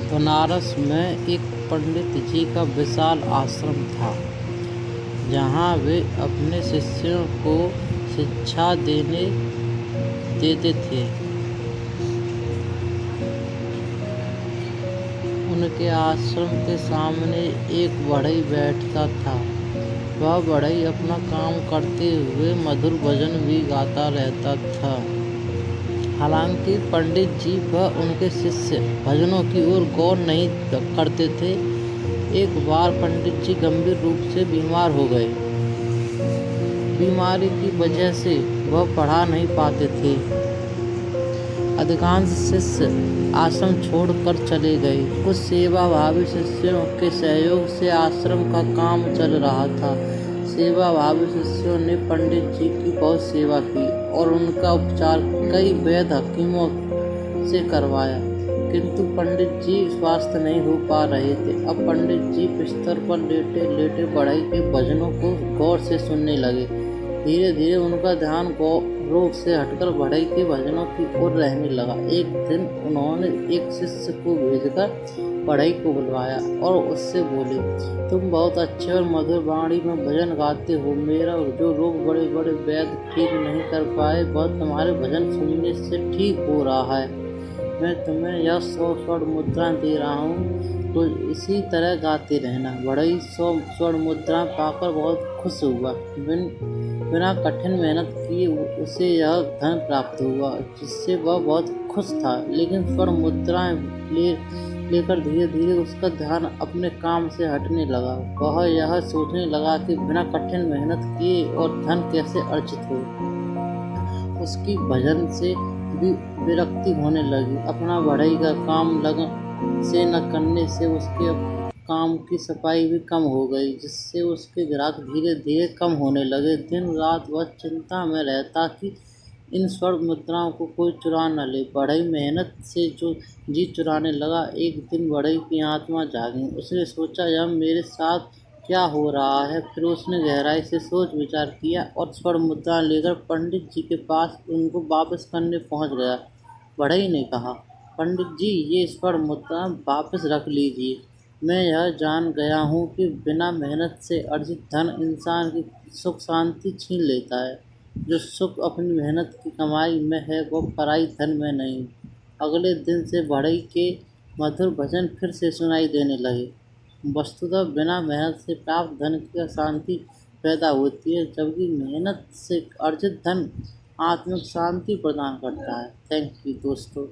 बनारस में एक पंडित जी का विशाल आश्रम था, जहाँ वे अपने शिष्यों को शिक्षा देते थे। उनके आश्रम के सामने एक बढ़ई बैठता था। वह बढ़ई अपना काम करते हुए मधुर भजन भी गाता रहता था। हालांकि पंडित जी व उनके शिष्य भजनों की ओर गौर नहीं करते थे। एक बार पंडित जी गंभीर रूप से बीमार हो गए। बीमारी की वजह से वह पढ़ा नहीं पाते थे। अधिकांश शिष्य आश्रम छोड़कर चले गए। कुछ सेवाभावी शिष्यों के सहयोग से आश्रम का काम चल रहा था। सेवाभावी शिष्यों ने पंडित जी की बहुत सेवा की और उनका उपचार कई वैद्य हकीमों से करवाया, किंतु पंडित जी स्वस्थ नहीं हो पा रहे थे। अब पंडित जी बिस्तर पर लेटे लेटे बढ़ई के भजनों को गौर से सुनने लगे। धीरे धीरे उनका ध्यान रोग से हटकर बढ़ई के भजनों की ओर रहने लगा। एक दिन उन्होंने एक शिष्य को भेजकर बढ़ई को बुलवाया और उससे बोले, तुम बहुत अच्छे और मधुर वाणी में भजन गाते हो। मेरा जो रोग बड़े बड़े वैद्य ठीक नहीं कर पाए, वह तुम्हारे भजन सुनने से ठीक हो रहा है। मैं तुम्हें यह 100 स्वर्ण मुद्रा दे रहा हूँ, तो इसी तरह गाते रहना। बढ़ई 100 स्वर्ण मुद्रा पाकर बहुत खुश हुआ। बिना कठिन मेहनत किए उसे यह धन प्राप्त हुआ, जिससे वह बहुत खुश था। लेकिन स्वर्ण मुद्राएं लेकर धीरे धीरे उसका ध्यान अपने काम से हटने लगा। वह यह सोचने लगा कि बिना कठिन मेहनत किए और धन कैसे अर्जित हो। उसकी भजन से भी विरक्ति होने लगी। अपना बढ़ई का काम लगन से न करने से उसके काम की सफाई भी कम हो गई, जिससे उसके ग्राहक धीरे धीरे कम होने लगे। दिन रात वह चिंता में रहता कि इन स्वर्ण मुद्राओं को कोई चुरा न ले। बढ़ई मेहनत से जो जी चुराने लगा। एक दिन बढ़ई की आत्मा जागी। उसने सोचा, यह मेरे साथ क्या हो रहा है। फिर उसने गहराई से सोच विचार किया और स्वर्ण मुद्रा लेकर पंडित जी के पास उनको वापस करने पहुंच गया। बढ़ई ने कहा, पंडित जी, ये स्वर्ण मुद्रा वापस रख लीजिए। मैं यह जान गया हूँ कि बिना मेहनत से अर्जित धन इंसान की सुख शांति छीन लेता है। जो सुख अपनी मेहनत की कमाई में है, वह पराई धन में नहीं। अगले दिन से बढ़ई के मधुर भजन फिर से सुनाई देने लगे। वस्तुतः बिना मेहनत से प्राप्त धन की अशांति पैदा होती है, जबकि मेहनत से अर्जित धन आत्मिक शांति प्रदान करता है। थैंक यू दोस्तों।